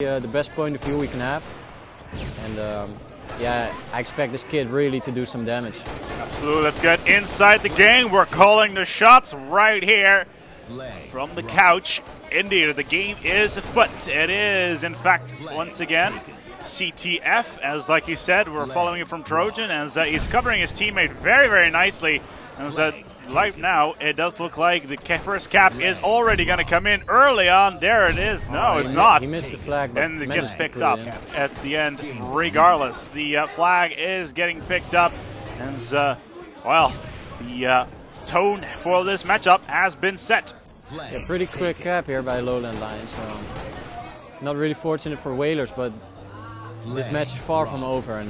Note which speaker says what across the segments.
Speaker 1: The best point of view we can have, and yeah, I expect this kid really to do some damage.
Speaker 2: Absolutely, let's get inside the game. We're calling the shots right here from the couch. Indeed, the game is afoot. It is, in fact, once again, CTF, as like you said, we're following it from Trojan, as he's covering his teammate very, very nicely. And right now, it does look like the first cap is already going to come in early on. There it is. No, it's not.
Speaker 1: He missed the flag, but
Speaker 2: and it gets picked up at the end regardless. The flag is getting picked up. And, well, the tone for this matchup has been set.
Speaker 1: Yeah, pretty quick cap here by LowLandLions. Not really fortunate for Whalers, but this match is far from over. And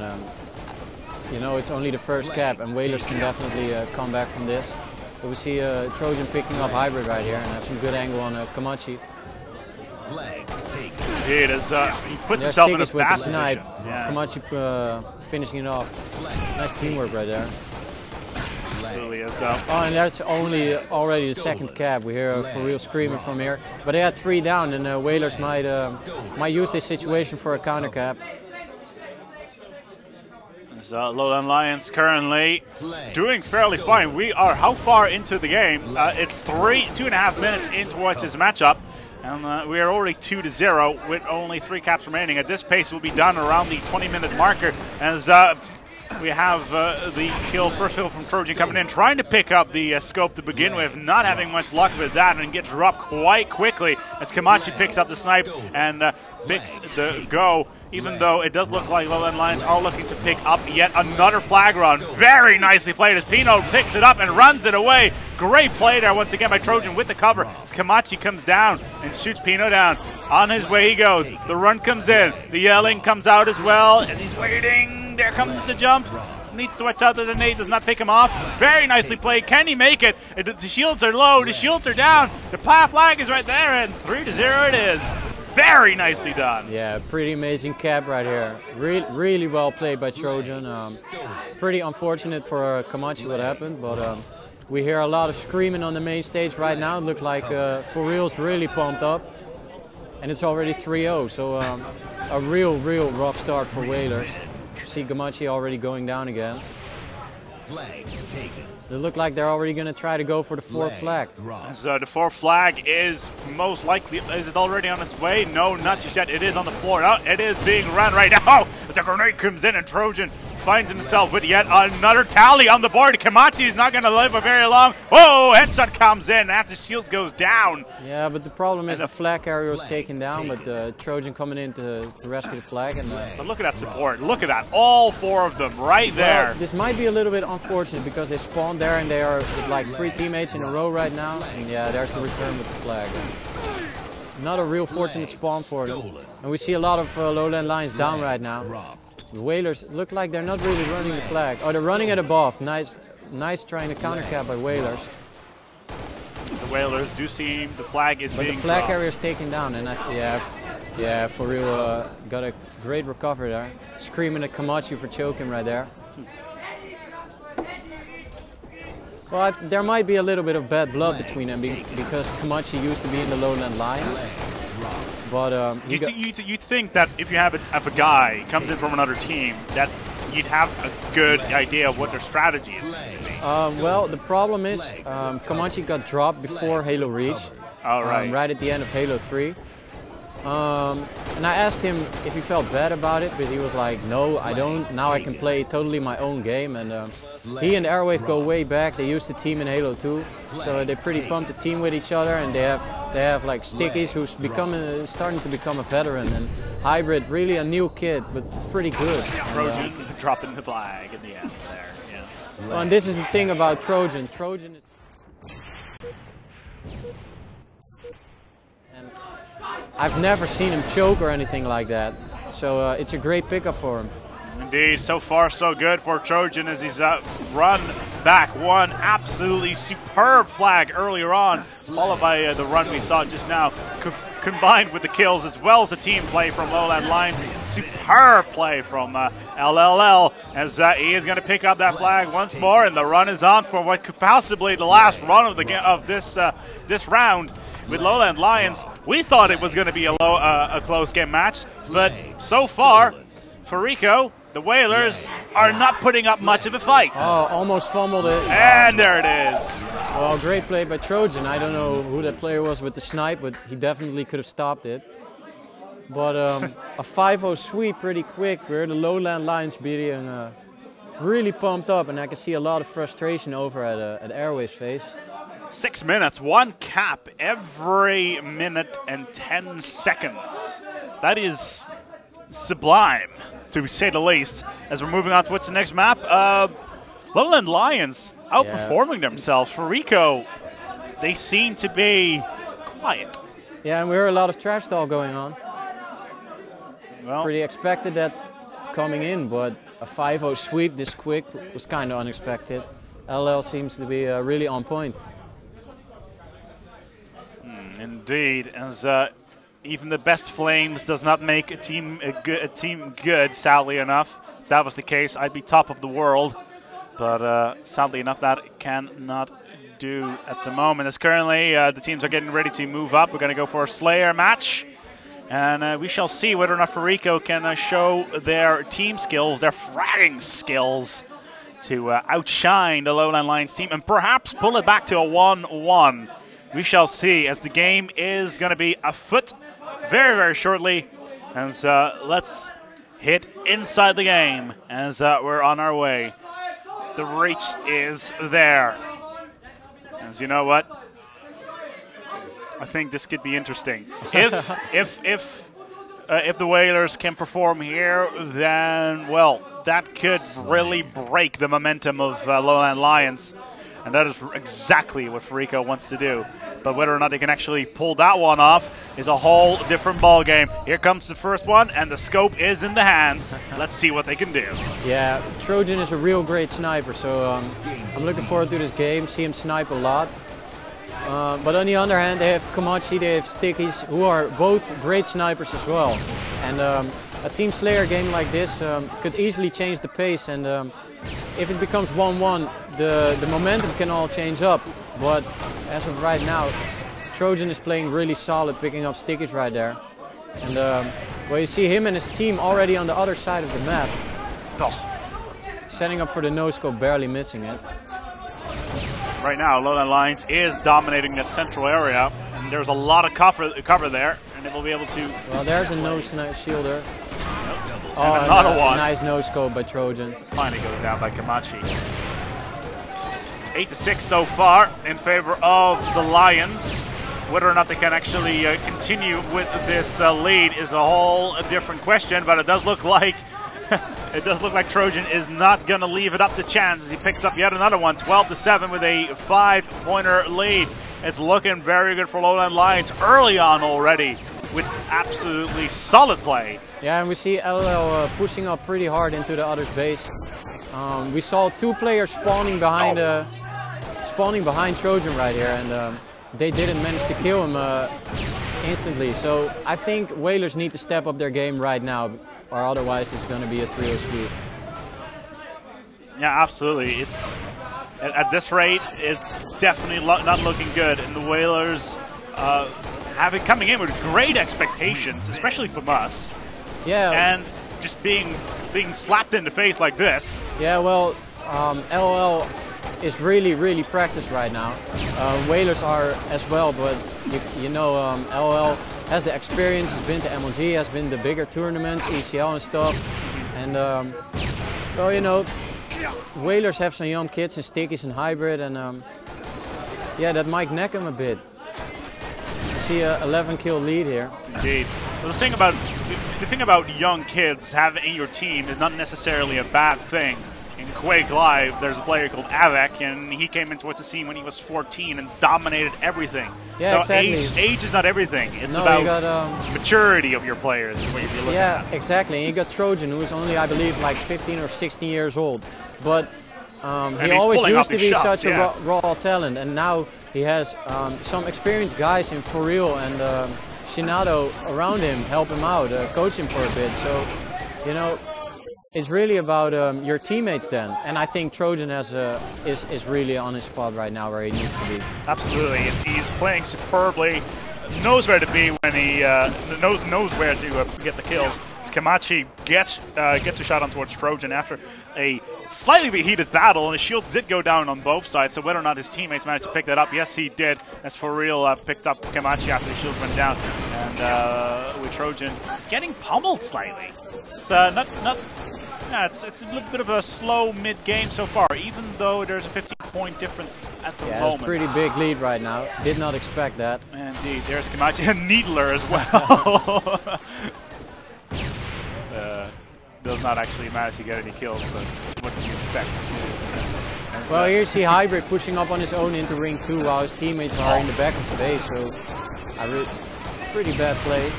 Speaker 1: you know, it's only the first cap, and Whalers can definitely come back from this. But we see Trojan picking up Hybrid right here and have some good angle on Kamachi.
Speaker 2: Indeed, as he puts himself in a
Speaker 1: with
Speaker 2: bad
Speaker 1: the snipe.
Speaker 2: position. Yeah.
Speaker 1: Kamachi finishing it off. Nice teamwork right there.
Speaker 2: Absolutely is.
Speaker 1: Oh, and that's already the second cap. We hear For Real screaming from here. But they had 3 down, and Whalers might use this situation for a counter cap.
Speaker 2: LowLandLions currently doing fairly fine. We are how far into the game? It's 2.5 minutes in towards this matchup, and we are already 2-0 with only 3 caps remaining. At this pace, we'll be done around the 20-minute marker, as we have the first kill from Trojan coming in, trying to pick up the scope to begin with, not having much luck with that, and get dropped quite quickly as Kamachi picks up the snipe and picks the go. Even though it does look like LowLandLions are looking to pick up yet another flag run. Very nicely played as Pino picks it up and runs it away. Great play there once again by Trojan with the cover as Kamachi comes down and shoots Pino down. On his way he goes. The run comes in. The yelling comes out as well as he's waiting. There comes the jump. Needs to watch out that the nade does not pick him off. Very nicely played. Can he make it? The shields are low. The shields are down. The flag is right there, and 3-0 it is. Very nicely done.
Speaker 1: Yeah, pretty amazing cap right here. Really well played by Trojan. Pretty unfortunate for Kamachi what happened, but we hear a lot of screaming on the main stage right now. It looked like For Real's really pumped up, and it's already 3-0. So a real rough start for Whalers. See Kamachi already going down again. Flag taken. It looked like they're already going to try to go for the 4th flag.
Speaker 2: So the 4th flag is most likely, is it already on its way? No, not just yet. It is on the floor. Oh, it is being run right now. Oh, the grenade comes in and Trojan finds himself with yet another tally on the board. Kamachi is not going to live for very long. Whoa, headshot comes in after shield goes down.
Speaker 1: Yeah, but the problem is the flag carrier was taken down, but Trojan coming in to rescue the flag. And
Speaker 2: but look at that support. Look at that. All 4 of them right there.
Speaker 1: Well, this might be a little bit unfortunate because they spawned there and they are with like 3 teammates in a row right now. And yeah, there's the return with the flag. Not a real fortunate spawn for them. And we see a lot of LowLandLions down right now. The Whalers look like they're not really running the flag. Oh, they're running it above. Nice trying to counter cap by Whalers.
Speaker 2: The Whalers do seem the flag is being
Speaker 1: But the flag
Speaker 2: dropped.
Speaker 1: carrier is taken down, and yeah, For Real got a great recovery there. Screaming at Kamachi for choking right there. Well, there might be a little bit of bad blood between them because Kamachi used to be in the LowLandLions. But
Speaker 2: you think that if you have a guy comes in from another team, that you'd have a good idea of what their strategy is.
Speaker 1: Well, the problem is Kamachi got dropped before Halo Reach, right at the end of Halo 3. And I asked him if he felt bad about it, but he was like, no, I don't. Now I can play totally my own game. And he and Airwave go way back. They used to team in Halo 2, so they pretty pumped the team with each other. And they have like Stickies, who's starting to become a veteran, and Hybrid, really a new kid, but pretty good.
Speaker 2: Trojan dropping the flag in the end there. Yeah.
Speaker 1: Well, and this is the thing about Trojan. Trojan is. I've never seen him choke or anything like that, so it's a great pickup for him.
Speaker 2: Indeed, so far so good for Trojan as he's run back one absolutely superb flag earlier on, followed by the run we saw just now, combined with the kills as well as the team play from LowLandLions. Superb play from LLL as he is going to pick up that flag once more, and the run is on for what could possibly the last run of the this round, with LowLandLions We thought it was going to be a close game match, but so far, Fariko, the Whalers, are not putting up much of a fight.
Speaker 1: Oh, almost fumbled it.
Speaker 2: And there it is.
Speaker 1: Well, great play by Trojan. I don't know who that player was with the snipe, but he definitely could have stopped it. But a 5-0 sweep pretty quick. We're the LowLandLions beating really pumped up, and I can see a lot of frustration over at Airways' face.
Speaker 2: 6 minutes, 1 cap every minute and 10 seconds. That is sublime, to say the least. As we're moving on to what's the next map, LowLandLions outperforming themselves. Fariko, they seem to be quiet.
Speaker 1: Yeah, and we heard a lot of trash talk going on.
Speaker 2: Well,
Speaker 1: pretty expected that coming in, but a 5-0 sweep this quick was kind of unexpected. LL seems to be really on point.
Speaker 2: Indeed, as even the best flames does not make a team good, sadly enough. If that was the case, I'd be top of the world. But sadly enough, that cannot do at the moment. As currently the teams are getting ready to move up. We're going to go for a Slayer match. And we shall see whether or not Fariko can show their team skills, their fragging skills, to outshine the LowLandLions team and perhaps pull it back to a 1-1. We shall see, as the game is going to be afoot very, very shortly. And let's hit inside the game as we're on our way. The reach is there. As you know what? I think this could be interesting. If the Whalers can perform here, then, well, that could really break the momentum of LowLandLions. And that is exactly what Fariko wants to do. But whether or not they can actually pull that one off is a whole different ball game. Here comes the first one, and the scope is in the hands. Let's see what they can do.
Speaker 1: Yeah, Trojan is a real great sniper, so I'm looking forward to this game, see him snipe a lot. But on the other hand, they have Komachi, they have Stickies, who are both great snipers as well. And a Team Slayer game like this could easily change the pace, and if it becomes 1-1, the momentum can all change up. But as of right now, Trojan is playing really solid, picking up Stickies right there. And well, you see him and his team already on the other side of the map. Setting up for the no-scope, barely missing it.
Speaker 2: Right now, LowLandLions is dominating that central area, and there's a lot of cover there, and they will be able to...
Speaker 1: Well, there's a no-shielder.
Speaker 2: Oh, and another one.
Speaker 1: Nice no-scope by Trojan.
Speaker 2: Finally goes down by Komachi. 8-6 so far in favor of the Lions. Whether or not they can actually continue with this lead is a whole different question, but it does look like Trojan is not going to leave it up to chance as he picks up yet another one, 12-7 with a 5-pointer lead. It's looking very good for LowLandLions early on already with absolutely solid play.
Speaker 1: Yeah, and we see LL pushing up pretty hard into the other's base. We saw 2 players spawning behind Trojan right here, and they didn't manage to kill him instantly. So I think Whalers need to step up their game right now, or otherwise it's going to be a 3-0 sweep.
Speaker 2: Yeah, absolutely. It's at this rate, it's definitely not looking good, and the Whalers coming in with great expectations, especially from us.
Speaker 1: Yeah.
Speaker 2: And just being slapped in the face like this.
Speaker 1: Yeah, well, LL is really practiced right now. Whalers are as well, but you know, LL has the experience, has been to MLG, has been to bigger tournaments, ECL and stuff. And well, you know, Whalers have some young kids and Stickies and Hybrid, and yeah, that might neck them a bit. You see a 11-kill lead here.
Speaker 2: Indeed. Well, the thing about young kids having in your team is not necessarily a bad thing. In Quake Live, there's a player called Avec, and he came into the scene when he was 14 and dominated everything.
Speaker 1: Yeah,
Speaker 2: so
Speaker 1: exactly.
Speaker 2: age is not everything. It's about maturity of your players. What you're looking
Speaker 1: yeah,
Speaker 2: at.
Speaker 1: Exactly. And you got Trojan, who is only, I believe, like 15 or 16 years old. But he always used to be such a raw talent, and now he has some experienced guys in For Real and Shinato around him, help him out, coach him for a bit. So, you know, it's really about your teammates then, and I think Trojan is really on his spot right now where he needs to be.
Speaker 2: Absolutely, he's playing superbly. knows where to be when he knows where to get the kills. Kamachi gets a shot on towards Trojan after a slightly heated battle, and the shields did go down on both sides, so whether or not his teammates managed to pick that up, yes he did, as For Real picked up Kamachi after the shields went down, and with Trojan getting pummeled slightly. It's it's a little bit of a slow mid-game so far, even though there's a 15-point difference at the moment.
Speaker 1: It's a pretty big lead right now. Did not expect that.
Speaker 2: Indeed, there's Kamachi and Needler as well. Does not actually manage to get any kills, but what do you expect?
Speaker 1: Well, here's the Hybrid pushing up on his own into Ring 2 while his teammates are in the back of space, so pretty bad play.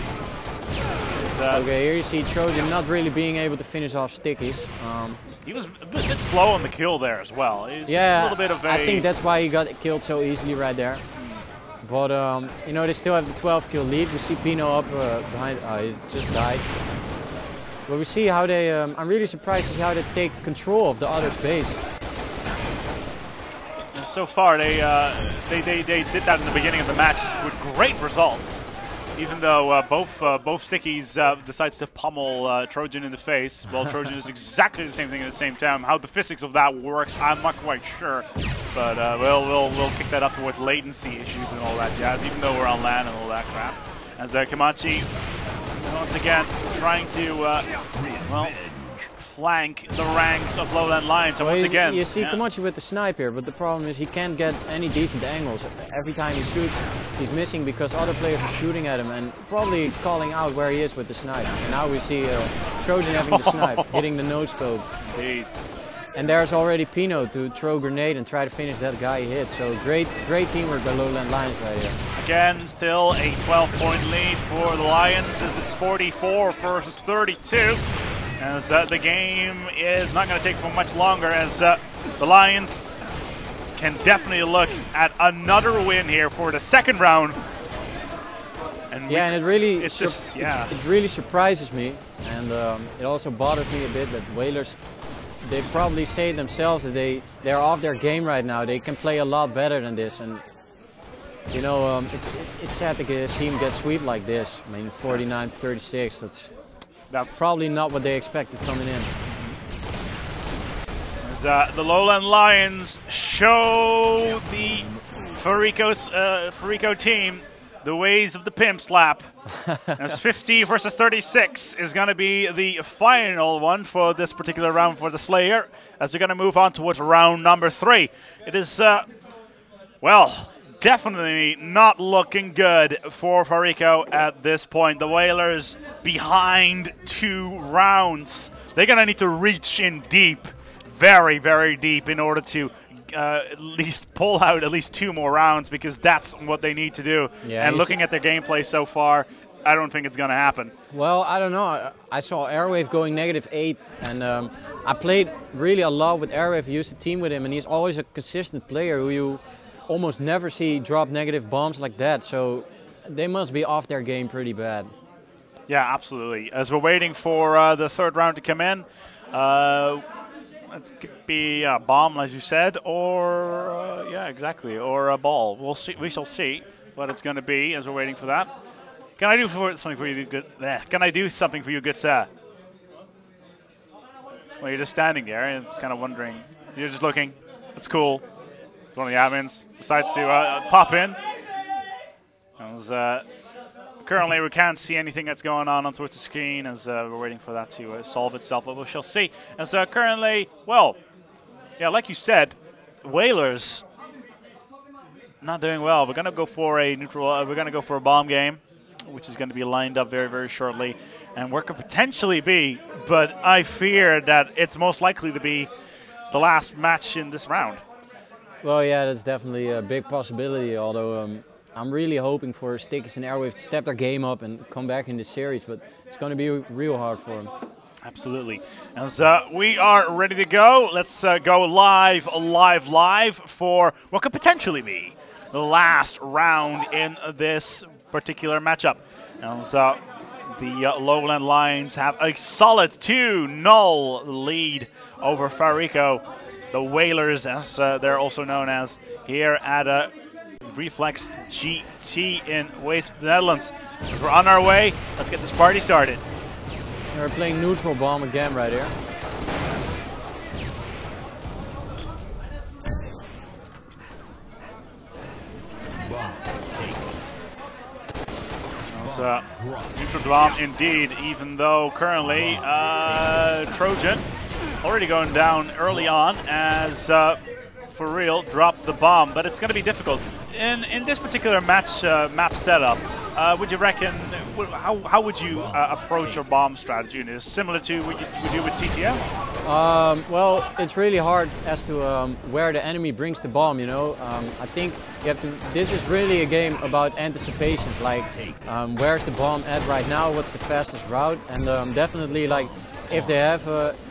Speaker 1: Okay, here you see Trojan not really being able to finish off Stickies.
Speaker 2: He was a bit slow on the kill there as well. Just a little bit of
Speaker 1: I think that's why he got killed so easily right there. But, you know, they still have the 12-kill lead. We see Pino up behind. He just died. But we see how they, I'm really surprised to see how they take control of the other's base.
Speaker 2: So far, they did that in the beginning of the match with great results. Even though both Stickies decides to pummel Trojan in the face, well, Trojan is exactly the same thing at the same time. How the physics of that works, I'm not quite sure. But we'll kick that up towards latency issues and all that jazz, even though we're on LAN and all that crap. As Kamachi, once again, trying to, well, flank the ranks of LowLandLions. And once again,
Speaker 1: you see Kamachi with the snipe here, but the problem is he can't get any decent angles. Every time he shoots, he's missing because other players are shooting at him and probably calling out where he is with the snipe. And now we see Trojan having the snipe, hitting the node scope.
Speaker 2: Indeed.
Speaker 1: And there's already Pino to throw a grenade and try to finish that guy he hit. So great teamwork by LowLandLions right here.
Speaker 2: Again, still a 12-point lead for the Lions as it's 44 versus 32. As the game is not going to take for much longer, as the Lions can definitely look at another win here for the second round. And
Speaker 1: and it really it really surprises me, and it also bothers me a bit that Whalers, they probably say themselves that they're off their game right now. They can play a lot better than this, and you know, it's sad to see him get swept like this. I mean, 49-36. That's probably not what they expected coming in.
Speaker 2: As the LowLandLions show the Fariko team the ways of the pimp slap. As 50 versus 36 is going to be the final one for this particular round for the Slayer, as they're going to move on towards round number 3. It is, well, definitely not looking good for Fariko at this point. The Whalers behind 2 rounds. They're going to need to reach in deep, very, very deep, in order to at least pull out at least 2 more rounds, because that's what they need to do. Yeah, and looking at their gameplay so far, I don't think it's going to happen.
Speaker 1: Well, I don't know. I saw Airwave going -8, and I played really a lot with Airwave. I used to team with him, and he's always a consistent player who you almost never see drop negative bombs like that. So they must be off their game pretty bad.
Speaker 2: Yeah, absolutely. As we're waiting for the 3rd round to come in, it could be a bomb, as you said, or yeah, exactly, or a ball. We'll see. We shall see what it's going to be as we're waiting for that. Can I do something for you, good? Can I do something for you, good sir? Well, you're just standing there and just kind of wondering. You're just looking. It's cool. One of the admins decides to pop in. Currently, we can't see anything that's going on towards the screen, as we're waiting for that to solve itself, but we shall see. As currently, well, yeah, like you said, Whalers not doing well. We're going to go for a neutral. We're going to go for a bomb game, which is going to be lined up very, very shortly, and where could potentially be, but I fear that it's most likely to be the last match in this round.
Speaker 1: Well, yeah, that's definitely a big possibility, although I'm really hoping for Stickies and Airwave to step their game up and come back in this series, but it's going to be real hard for them.
Speaker 2: Absolutely. As we are ready to go, let's go live for what could potentially be the last round in this particular matchup. As the LowLandLions have a solid 2-0 lead over Fariko. The Whalers, as they're also known as here at ReflexGT in Waste, the Netherlands. As we're on our way, let's get this party started.
Speaker 1: We're playing neutral bomb again right here.
Speaker 2: Neutral bomb indeed, even though currently Trojan already going down early on as For Real dropped the bomb, but it's going to be difficult. In this particular map setup, would you reckon, how would you approach your bomb strategy? Is it similar to what you do with CTM?
Speaker 1: Well, it's really hard as to where the enemy brings the bomb, you know. I think you have to, this is really a game about anticipations, like where's the bomb at right now, what's the fastest route, and definitely like if they have,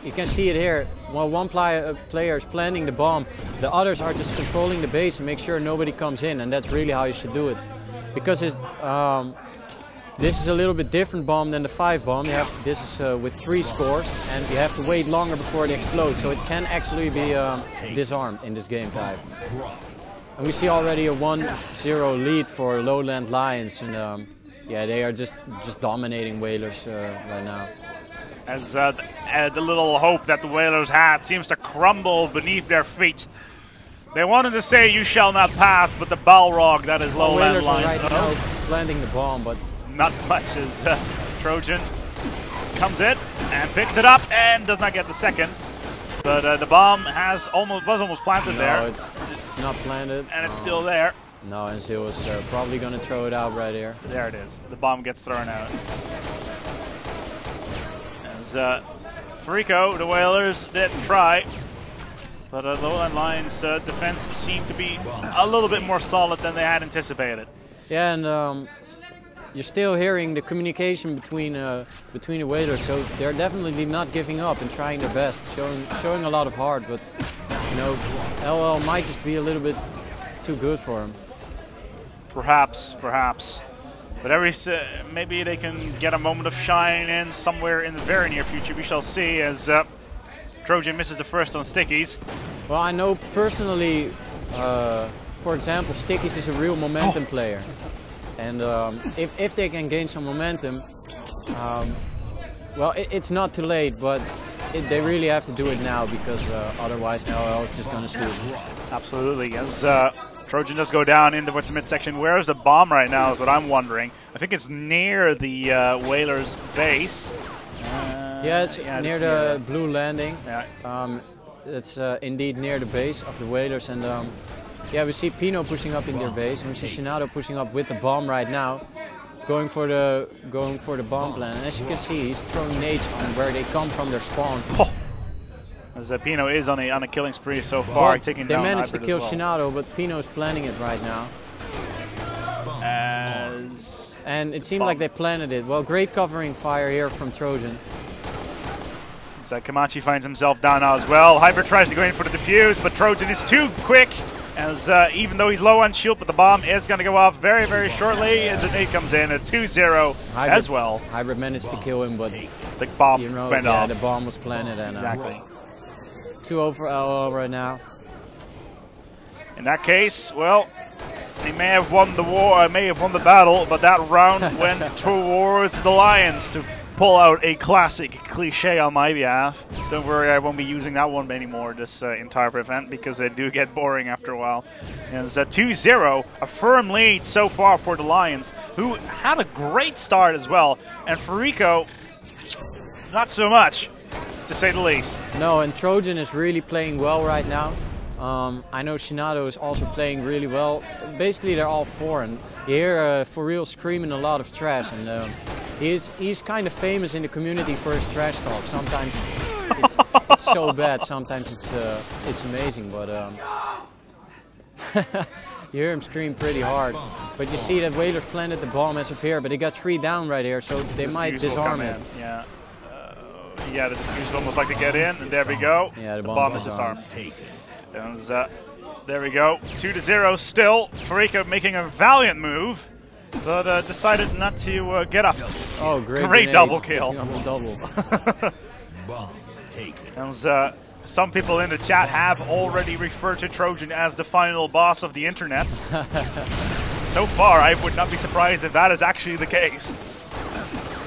Speaker 1: you can see it here, while one player is planting the bomb, the others are just controlling the base and make sure nobody comes in, and that's really how you should do it. Because it's, this is a little bit different bomb than the 5 bomb. You have, this is with 3 scores, and you have to wait longer before they explode, so it can actually be disarmed in this game type. And we see already a 1-0 lead for LowLandLions, and yeah, they are just dominating Whalers right now.
Speaker 2: As the little hope that the Whalers had seems to crumble beneath their feet. They wanted to say "you shall not pass," but the Balrog, that is LowLandLions,
Speaker 1: right now planting the bomb, but
Speaker 2: not much as Trojan comes in and picks it up and does not get the second. But the bomb was almost planted there.
Speaker 1: It's not planted,
Speaker 2: and it's still there.
Speaker 1: No, and Zil is probably going to throw it out right here.
Speaker 2: There it is. The bomb gets thrown out. As Fariko, the Whalers, didn't try. But LowLandLions' defense seemed to be a little bit more solid than they had anticipated.
Speaker 1: Yeah, and you're still hearing the communication between the Whalers, so they're definitely not giving up and trying their best, showing a lot of heart. But you know, LL might just be a little bit too good for him.
Speaker 2: Perhaps. But maybe they can get a moment of shine in somewhere in the very near future. We shall see as Trojan misses the first on Stickies.
Speaker 1: Well, I know personally, for example, Stickies is a real momentum player. And if they can gain some momentum, well, it's not too late, but they really have to do it now, because otherwise LL is just going to sweep.
Speaker 2: Absolutely. As Trojan does go down into the midsection. Where is the bomb right now is what I'm wondering. I think it's near the Whalers base.
Speaker 1: Yeah, it's near the blue landing.
Speaker 2: Yeah.
Speaker 1: It's indeed near the base of the Whalers, and yeah, we see Pino pushing up in their base, and we see Shinado pushing up with the bomb right now, going for the bomb plan. And as you can see, he's throwing nades on where they come from their spawn.
Speaker 2: Oh. As Pino is on a killing spree so far, taking down.
Speaker 1: They managed to kill Shinado, but Pino is planning it right now. And it seemed like they planted it. Well, great covering fire here from Trojan.
Speaker 2: So Kamachi finds himself down now as well. Hybrid tries to go in for the defuse, but Trojan is too quick. As even though he's low on shield, but the bomb is going to go off very, very shortly. And the nade comes in at 2-0 as well.
Speaker 1: Hybrid managed to kill him, but
Speaker 2: the bomb went off.
Speaker 1: The bomb was planted, and
Speaker 2: exactly.
Speaker 1: 2-0 for LL right now.
Speaker 2: In that case, well, they may have won the war, may have won the battle, but that round went towards the Lions to pull out a classic cliche on my behalf. Don't worry, I won't be using that one anymore this entire event, because they do get boring after a while. And it's a 2-0, a firm lead so far for the Lions, who had a great start as well. And Fariko, not so much, to say the least.
Speaker 1: No, and Trojan is really playing well right now. I know Shinado is also playing really well. Basically, they're all 4, and you hear For Real screaming a lot of trash, and he's kind of famous in the community for his trash talk. Sometimes it's so bad, sometimes it's amazing, but you hear him scream pretty hard. But you see that Whalers planted the bomb as of here, but they got 3 down right here, so they might disarm it.
Speaker 2: Yeah. Yeah, the defuse will almost like to get in, and there we go.
Speaker 1: Yeah, the
Speaker 2: bomb is disarmed. And there we go, 2-0 still. Fariko making a valiant move, but decided not to get up.
Speaker 1: Oh, great
Speaker 2: double kill.
Speaker 1: Double.
Speaker 2: And Some people in the chat have already referred to Trojan as the final boss of the internets. So far, I would not be surprised if that is actually the case.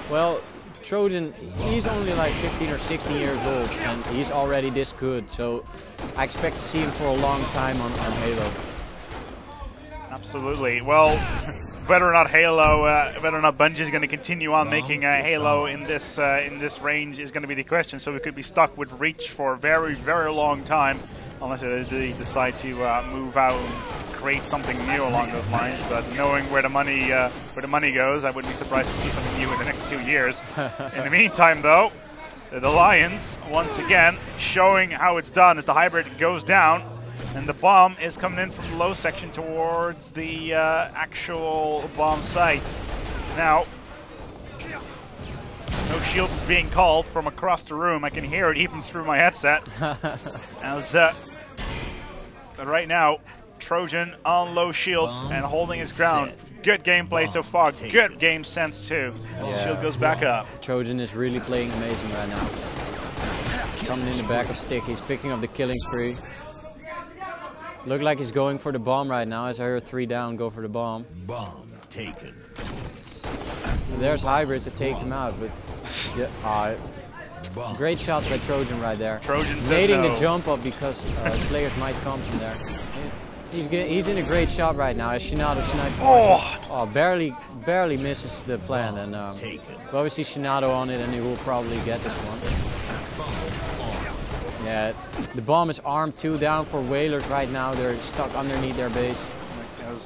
Speaker 1: Well, Trojan, he's only like 15 or 16 years old, and he's already this good, so I expect to see him for a long time on Halo.
Speaker 2: Absolutely. Well, whether or not whether or not Bungie is going to continue on making Halo in this range is going to be the question. So we could be stuck with Reach for a very, very long time, unless they decide to move out and create something new along those lines. But knowing where the money goes, I wouldn't be surprised to see something new in the next 2 years. In the meantime, though, the Lions once again showing how it's done as the hybrid goes down. And the bomb is coming in from the low section towards the actual bomb site. Now, no shield is being called from across the room. I can hear it even through my headset. As right now, Trojan on low shields and holding his ground. Good gameplay so far. Good game sense too. Yeah. Shield goes back up.
Speaker 1: Trojan is really playing amazing right now. Coming in the back of stick. He's picking up the killing spree. Look like he's going for the bomb right now, as I heard 3 down go for the bomb.
Speaker 3: Bomb taken.
Speaker 1: And there's Hybrid to take him out, but yeah, great shots by Trojan right there.
Speaker 2: Trojan
Speaker 1: waiting the jump up because players might come from there. He's in a great shot right now as Shinado barely misses the plan, and obviously Shinado on it, and he will probably get this one. Yeah, the bomb is armed 2 down for Whalers right now. They're stuck underneath their base.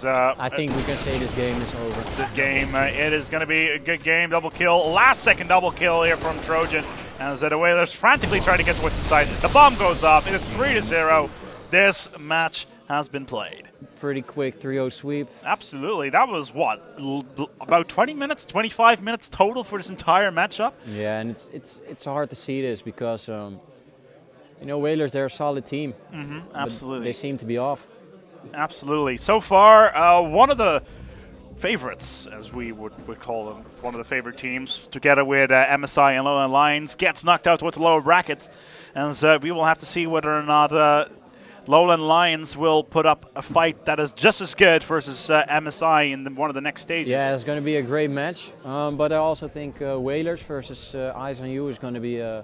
Speaker 1: I think we can say this game is over.
Speaker 2: This game, it is going to be a good game. Double kill, last second double kill here from Trojan. As the Whalers frantically try to get towards the side. The bomb goes off. It's 3-0. This match has been played.
Speaker 1: Pretty quick 3-0 sweep. Absolutely.
Speaker 2: That was what, about 20 minutes, 25 minutes total for this entire matchup?
Speaker 1: Yeah, and it's hard to see this because you know, Whalers, they're a solid team.
Speaker 2: Absolutely.
Speaker 1: They seem to be off.
Speaker 2: Absolutely. So far, one of the favorites, as we would call them, one of the favorite teams, together with MSI and LowLandLions, gets knocked out towards the lower brackets. And we will have to see whether or not LowLandLions will put up a fight that is just as good versus MSI in one of the next stages.
Speaker 1: Yeah, it's going to be a great match. But I also think Whalers versus Eyes on You is going to be a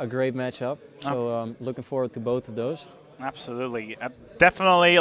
Speaker 1: great matchup. So looking forward to both of those.
Speaker 2: Absolutely. Definitely.